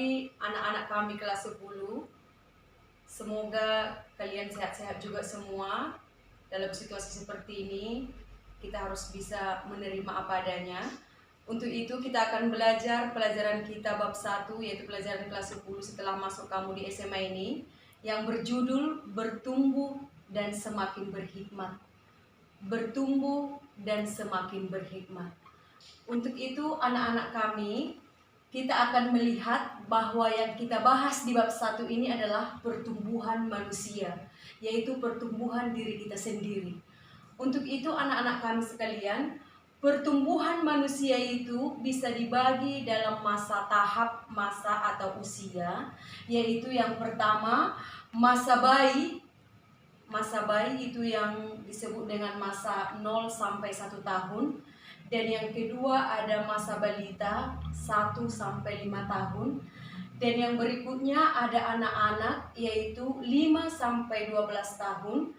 pagi anak-anak kami kelas 10. Semoga kalian sehat-sehat juga semua. Dalam situasi seperti ini, kita harus bisa menerima apa adanya. Untuk itu kita akan belajar pelajaran kita bab 1, yaitu pelajaran kelas 10 setelah masuk kamu di SMA ini, yang berjudul Bertumbuh dan Semakin Berhikmat. Bertumbuh dan semakin berhikmat. Untuk itu anak-anak kami, kita akan melihat bahwa yang kita bahas di bab 1 ini adalah pertumbuhan manusia, yaitu pertumbuhan diri kita sendiri. Untuk itu anak-anak kami sekalian, pertumbuhan manusia itu bisa dibagi dalam tahap masa atau usia, yaitu yang pertama masa bayi. Masa bayi itu yang disebut dengan masa 0 sampai 1 tahun. Dan yang kedua ada masa balita 1 sampai 5 tahun. Dan yang berikutnya ada anak-anak yaitu 5 sampai 12 tahun.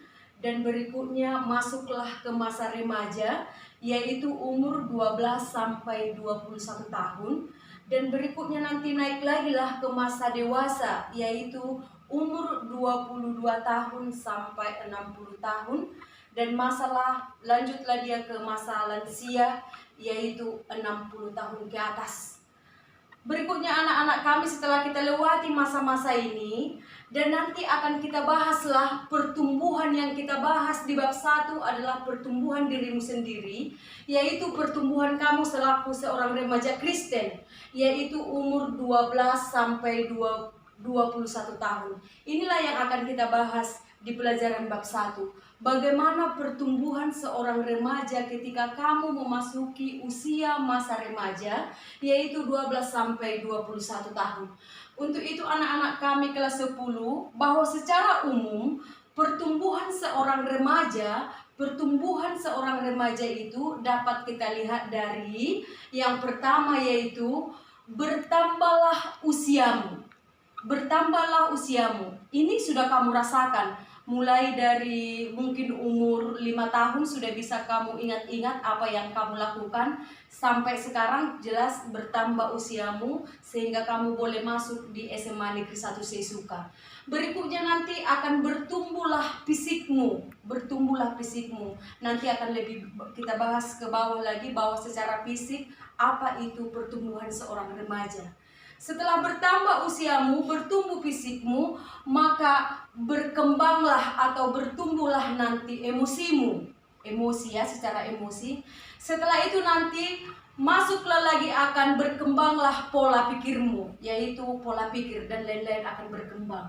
Dan berikutnya masuklah ke masa remaja yaitu umur 12 sampai 21 tahun. Dan berikutnya nanti naik lagi lah ke masa dewasa yaitu umur 22 tahun sampai 60 tahun. Dan lanjutlah dia ke masa lansia yaitu 60 tahun ke atas. Berikutnya anak-anak kami setelah kita lewati masa-masa ini, dan nanti akan kita bahaslah pertumbuhan yang kita bahas di bab 1 adalah pertumbuhan dirimu sendiri, yaitu pertumbuhan kamu selaku seorang remaja Kristen, yaitu umur 12 sampai 21 tahun. Inilah yang akan kita bahas di pelajaran bab 1. Bagaimana pertumbuhan seorang remaja ketika kamu memasuki usia masa remaja, yaitu 12 sampai 21 tahun. Untuk itu anak-anak kami kelas 10, bahwa secara umum pertumbuhan seorang remaja itu dapat kita lihat dari yang pertama yaitu bertambahlah usiamu. Bertambahlah usiamu. Ini sudah kamu rasakan. Mulai dari mungkin umur 5 tahun sudah bisa kamu ingat-ingat apa yang kamu lakukan. Sampai sekarang jelas bertambah usiamu sehingga kamu boleh masuk di SMA Negeri 1 Sesuka. Berikutnya nanti akan bertumbuhlah fisikmu. Bertumbuhlah fisikmu. Nanti akan lebih kita bahas ke bawah lagi bahwa secara fisik apa itu pertumbuhan seorang remaja. Setelah bertambah usiamu, bertumbuh fisikmu, maka berkembanglah atau bertumbuhlah nanti emosimu. Emosi ya, secara emosi. Setelah itu nanti masuklah lagi akan berkembanglah pola pikirmu, yaitu pola pikir dan lain-lain akan berkembang.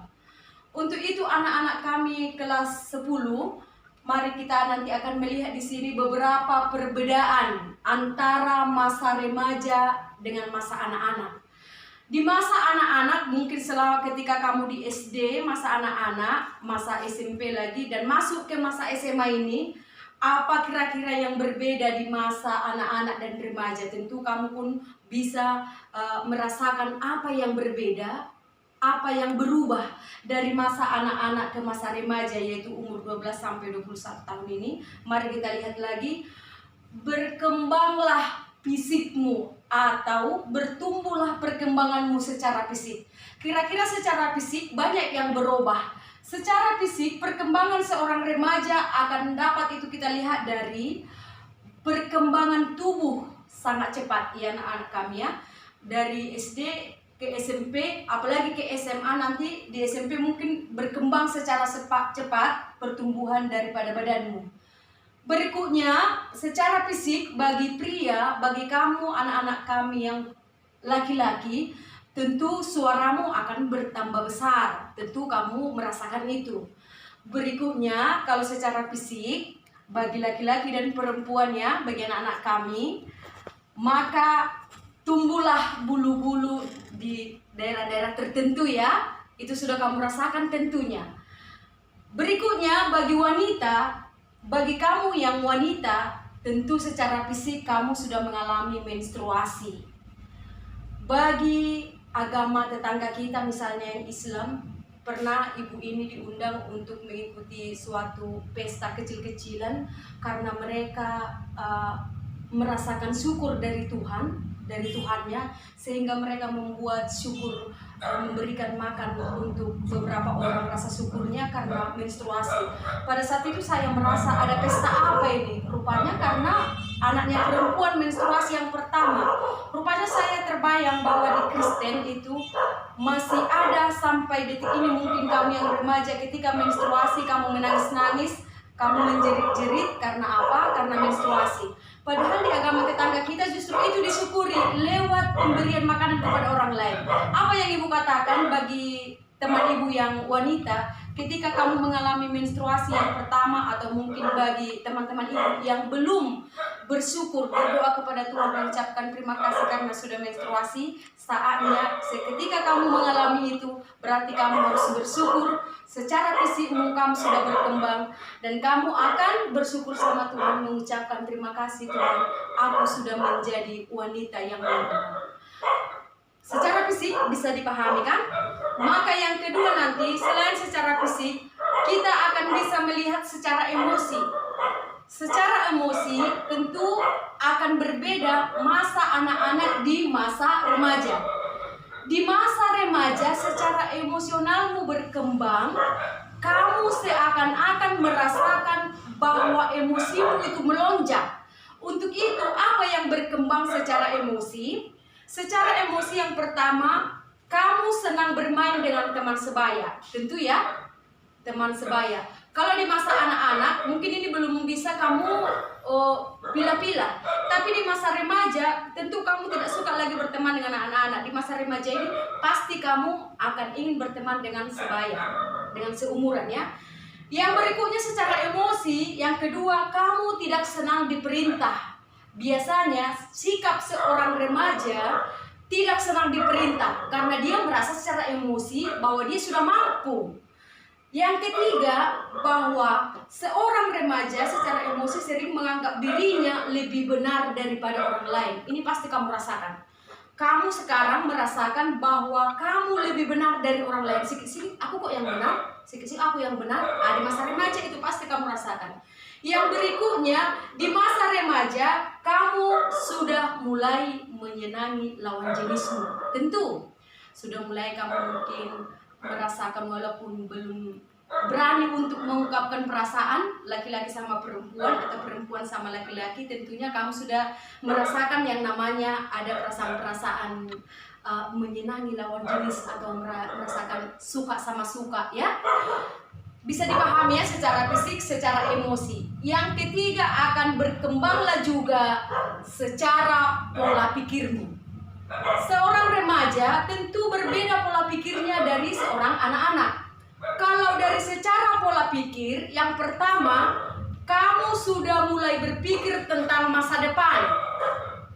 Untuk itu anak-anak kami kelas 10, mari kita nanti akan melihat di sini beberapa perbedaan antara masa remaja dengan masa anak-anak. Di masa anak-anak mungkin ketika kamu di SD, masa anak-anak, masa SMP lagi dan masuk ke masa SMA ini, apa kira-kira yang berbeda di masa anak-anak dan remaja? Tentu kamu pun bisa merasakan apa yang berbeda, apa yang berubah dari masa anak-anak ke masa remaja yaitu umur 12 sampai 21 tahun ini. Mari kita lihat lagi. Berkembanglah fisikmu atau bertumbuhlah perkembanganmu secara fisik. Kira-kira secara fisik banyak yang berubah. Secara fisik perkembangan seorang remaja akan dapat itu kita lihat dari perkembangan tubuh sangat cepat ya anak-anak kami ya. Dari SD ke SMP apalagi ke SMA, nanti di SMP mungkin berkembang secara cepat pertumbuhan daripada badanmu. Berikutnya, secara fisik bagi pria, bagi kamu anak-anak kami yang laki-laki, tentu suaramu akan bertambah besar. Tentu kamu merasakan itu. Berikutnya, kalau secara fisik bagi laki-laki dan perempuannya, bagi anak-anak kami, maka tumbuhlah bulu-bulu di daerah-daerah tertentu ya. Itu sudah kamu rasakan tentunya. Berikutnya, bagi kamu yang wanita, tentu secara fisik kamu sudah mengalami menstruasi. Bagi agama tetangga kita misalnya yang Islam, pernah ibu ini diundang untuk mengikuti suatu pesta kecil-kecilan karena mereka merasakan syukur dari Tuhan dari Tuhannya, sehingga mereka membuat syukur, memberikan makan untuk beberapa orang, rasa syukurnya karena menstruasi. Pada saat itu saya merasa ada pesta apa ini? Rupanya karena anaknya perempuan menstruasi yang pertama. Rupanya saya terbayang bahwa di Kristen itu masih ada sampai detik ini. Mungkin kamu yang remaja, ketika menstruasi kamu menangis-nangis, kamu menjerit-jerit karena apa? Karena menstruasi. Padahal di agama tetangga kita justru itu disyukuri lewat pemberian makanan kepada orang lain. Apa yang ibu katakan bagi teman ibu yang wanita, ketika kamu mengalami menstruasi yang pertama, atau mungkin bagi teman-teman ibu yang belum bersyukur, berdoa kepada Tuhan, mengucapkan terima kasih karena sudah menstruasi, saatnya ketika kamu mengalami itu, berarti kamu harus bersyukur. Secara fisikmu kamu sudah berkembang, dan kamu akan bersyukur sama Tuhan, mengucapkan terima kasih Tuhan, aku sudah menjadi wanita yang berkembang. Secara fisik bisa dipahami kan? Maka yang kedua nanti, selain secara fisik, kita akan bisa melihat secara emosi. Secara emosi tentu akan berbeda masa anak-anak di masa remaja. Di masa remaja, secara emosionalmu berkembang, kamu seakan-akan merasakan bahwa emosimu itu melonjak. Untuk itu, apa yang berkembang secara emosi? Secara emosi yang pertama, kamu senang bermain dengan teman sebaya. Tentu ya, teman sebaya. Kalau di masa anak-anak, mungkin ini belum bisa kamu pilih-pilih. Tapi di masa remaja, tentu kamu tidak suka lagi berteman dengan anak-anak. Di masa remaja ini, pasti kamu akan ingin berteman dengan sebaya, dengan seumuran ya. Yang berikutnya secara emosi, yang kedua, kamu tidak senang diperintah. Biasanya, sikap seorang remaja tidak senang diperintah, karena dia merasa secara emosi bahwa dia sudah mampu. Yang ketiga, bahwa seorang remaja secara emosi sering menganggap dirinya lebih benar daripada orang lain. Ini pasti kamu rasakan. Kamu sekarang merasakan bahwa kamu lebih benar dari orang lain. Sikit-sikit aku kok yang benar, sikit-sikit aku yang benar. Di masa remaja itu pasti kamu rasakan. Yang berikutnya, di masa remaja, kamu sudah mulai menyenangi lawan jenismu. Tentu, sudah mulai kamu mungkin merasakan, walaupun belum berani untuk mengungkapkan perasaan, laki-laki sama perempuan atau perempuan sama laki-laki, tentunya kamu sudah merasakan yang namanya ada perasaan-perasaan menyenangi lawan jenis atau merasakan suka sama suka ya. Bisa dipahami ya secara fisik, secara emosi. Yang ketiga, akan berkembanglah juga secara pola pikirmu. Seorang remaja tentu berbeda pola pikirnya dari seorang anak-anak. Kalau dari secara pola pikir, yang pertama, kamu sudah mulai berpikir tentang masa depan.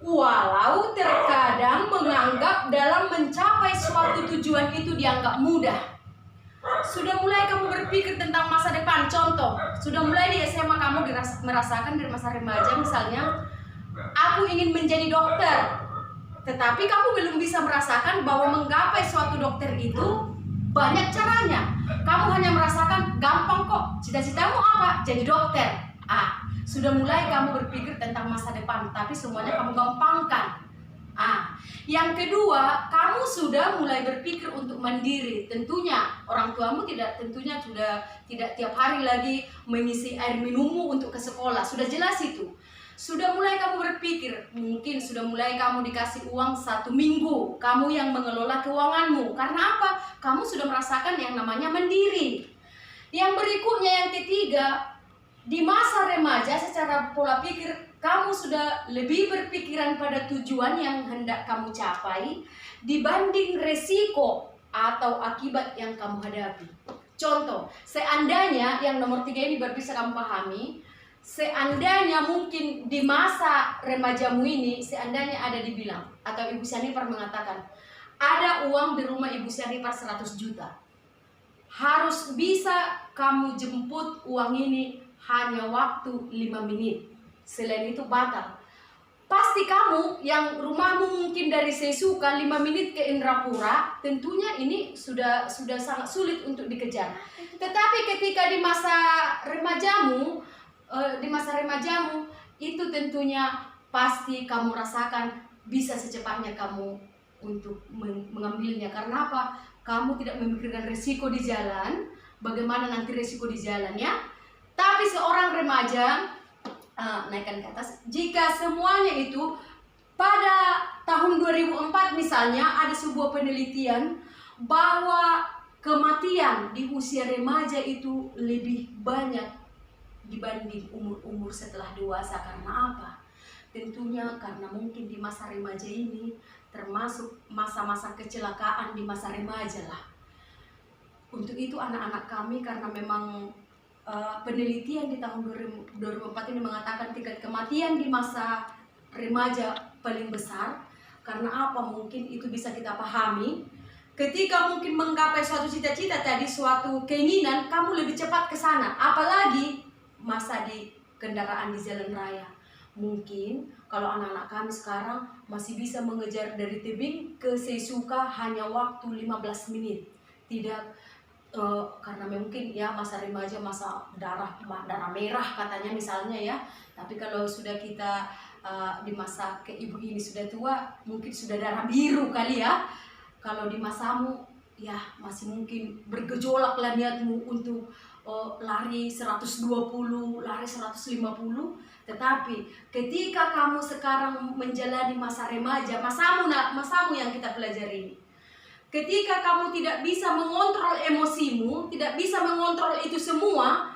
Walau terkadang menganggap dalam mencapai suatu tujuan itu dianggap mudah. Sudah mulai kamu berpikir tentang masa depan. Contoh, sudah mulai di SMA kamu merasakan dari masa remaja, misalnya, aku ingin menjadi dokter. Tetapi kamu belum bisa merasakan bahwa menggapai suatu dokter itu banyak caranya. Kamu hanya merasakan gampang kok. Cita-citamu apa? Jadi dokter. Sudah mulai kamu berpikir tentang masa depan, tapi semuanya kamu gampangkan. Yang kedua, kamu sudah mulai berpikir untuk mandiri. Tentunya orang tuamu tentunya sudah tidak tiap hari lagi mengisi air minummu untuk ke sekolah. Sudah jelas itu. Sudah mulai kamu berpikir, mungkin sudah mulai kamu dikasih uang 1 minggu, kamu yang mengelola keuanganmu. Karena apa? Kamu sudah merasakan yang namanya mandiri. Yang berikutnya, yang ketiga, di masa remaja secara pola pikir, kamu sudah lebih berpikiran pada tujuan yang hendak kamu capai dibanding resiko atau akibat yang kamu hadapi. Contoh, seandainya, yang nomor 3 ini baru bisa kamu pahami, seandainya mungkin di masa remajamu ini, seandainya ada dibilang, atau Ibu Syanipar mengatakan, ada uang di rumah Ibu Syanipar 100 juta. Harus bisa kamu jemput uang ini hanya waktu 5 menit. Selain itu batal. Pasti kamu yang rumahmu mungkin dari Sesuka 5 menit ke Indrapura, tentunya ini sudah sangat sulit untuk dikejar. Tetapi ketika di masa remajamu, itu tentunya pasti kamu rasakan bisa secepatnya kamu untuk mengambilnya. Karena apa? Kamu tidak memikirkan resiko di jalan, bagaimana nanti resiko di jalan ya. Tapi seorang remaja, naikkan ke atas, jika semuanya itu pada tahun 2004 misalnya ada sebuah penelitian bahwa kematian di usia remaja itu lebih banyak dibanding umur-umur setelah dewasa. Karena apa? Tentunya karena mungkin di masa remaja ini termasuk masa-masa kecelakaan di masa remaja lah. Untuk itu anak-anak kami, karena memang penelitian di tahun 2004 ini mengatakan tingkat kematian di masa remaja paling besar. Karena apa? Mungkin itu bisa kita pahami. Ketika mungkin menggapai suatu cita-cita tadi, suatu keinginan, kamu lebih cepat ke sana. Apalagi masa di kendaraan di jalan raya. Mungkin kalau anak-anak kami sekarang masih bisa mengejar dari tebing ke Seisuka hanya waktu 15 menit. Tidak karena mungkin ya masa remaja, masa darah merah katanya misalnya ya. Tapi kalau sudah kita di masa ke ibu ini sudah tua, mungkin sudah darah biru kali ya. Kalau di masamu ya masih mungkin bergejolak lah niatmu untuk lari 120, lari 150. Tetapi ketika kamu sekarang menjalani masa remaja, masamu yang kita pelajari ini, ketika kamu tidak bisa mengontrol emosimu, tidak bisa mengontrol itu semua,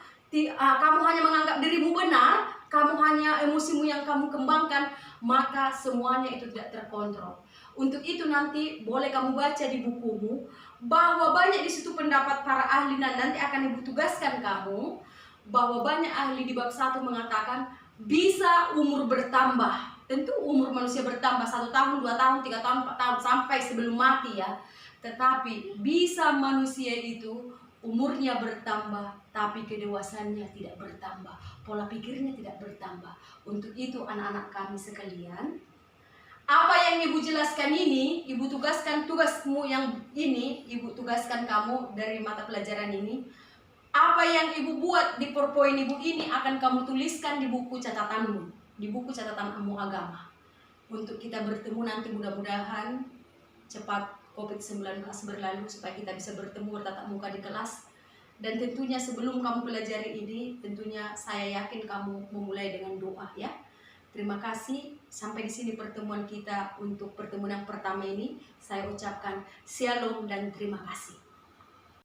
kamu hanya menganggap dirimu benar, kamu hanya emosimu yang kamu kembangkan, maka semuanya itu tidak terkontrol. Untuk itu nanti boleh kamu baca di bukumu bahwa banyak di situ pendapat para ahli, dan nanti akan ibu tugaskan kamu bahwa banyak ahli di bab 1 mengatakan bisa umur bertambah. Tentu umur manusia bertambah 1 tahun, 2 tahun, 3 tahun, 4 tahun sampai sebelum mati ya. Tetapi bisa manusia itu umurnya bertambah, tapi kedewasannya tidak bertambah, pola pikirnya tidak bertambah. Untuk itu anak-anak kami sekalian, apa yang ibu jelaskan ini, ibu tugaskan tugasmu yang ini, ibu tugaskan kamu dari mata pelajaran ini. Apa yang ibu buat di PowerPoint ibu ini akan kamu tuliskan di buku catatanmu, di buku catatanmu agama. Untuk kita bertemu nanti mudah-mudahan cepat COVID-19 berlalu supaya kita bisa bertemu bertatap muka di kelas. Dan tentunya sebelum kamu pelajari ini, tentunya saya yakin kamu memulai dengan doa ya. Terima kasih. Sampai di sini pertemuan kita untuk pertemuan yang pertama ini. Saya ucapkan shalom dan terima kasih.